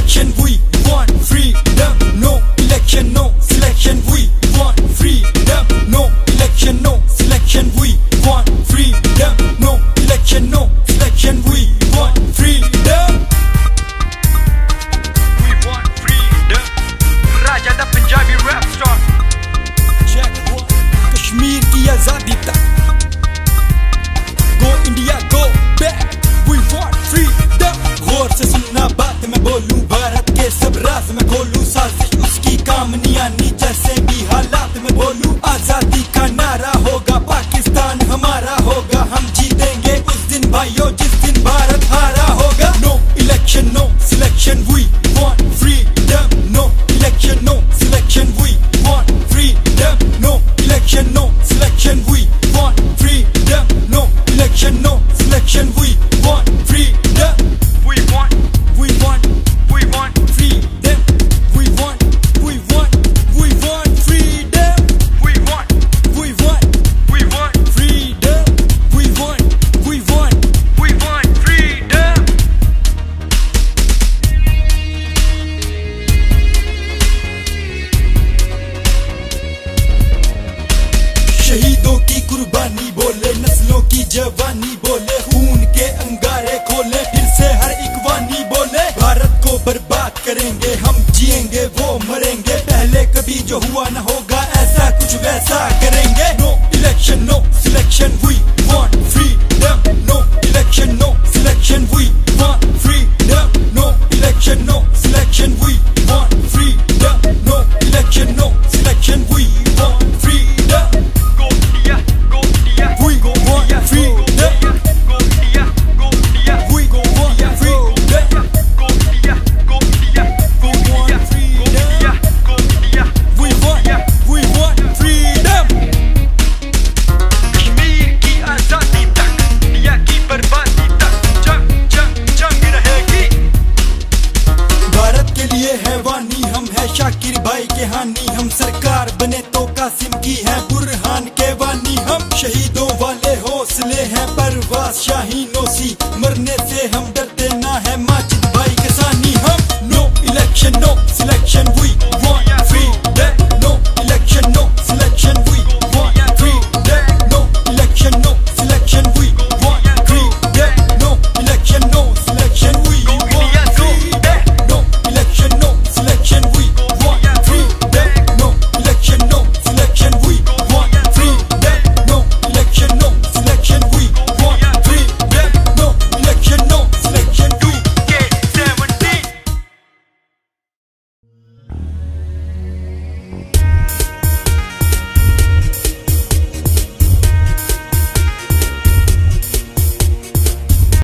selection, we want freedom. No election, no selection, we want freedom. No election, no selection, we want freedom. No election, no selection, we want freedom. We want freedom. राजा दा Punjabi rap star. Check one. Kashmir की आजादी तक. Go India, go back. We want freedom. गौर से सुनना बात मैं बोलूं, भारत के सब राज मैं खोलूं, साजिश उसकी काम नहीं आनी जैसे भी हालात में बोलूं। आजादी का नारा होगा, पाकिस्तान हमारा होगा, हम जीतेंगे उस दिन भाइयों जिस दिन भारत हारा होगा। No election, no selection, we want freedom. No election, no selection, we want freedom. No election, no selection, we want freedom. No election, no selection, we want freedom. We want freedom. We want freedom. We want freedom. We want freedom. freedom. शहीदों की कुर्बानी बोले, नस्लों की जवानी बोले, खून के अंगारे खोले, फिर से हर एक वानी बोले। भारत को बर्बाद करेंगे हम, जिएंगे वो मरेंगे, पहले कभी जो हुआ न होगा ऐसा कुछ वैसा करेंगे। No election, no selection, we want freedom. No election, no selection, we want freedom. No election, no selection, we want freedom. No election, no selection, we want freedom. Go India, go India. We want freedom. Go India, go India. We want freedom. Go India, go India. Go India, go India. Go India. We want freedom. Kashmir की आजादी तक, दुनिया की बर्बादी तक, जंग जंग जंग रहेगी। भारत के लिए है वानी, हम है शाकिर भाई के हानि, हम सरकार बने तो कासिम की है बुरहान के वानी। हम शहीदों वाले हौसले हैं, परवाज़ शाहीनों सी, मरने से हम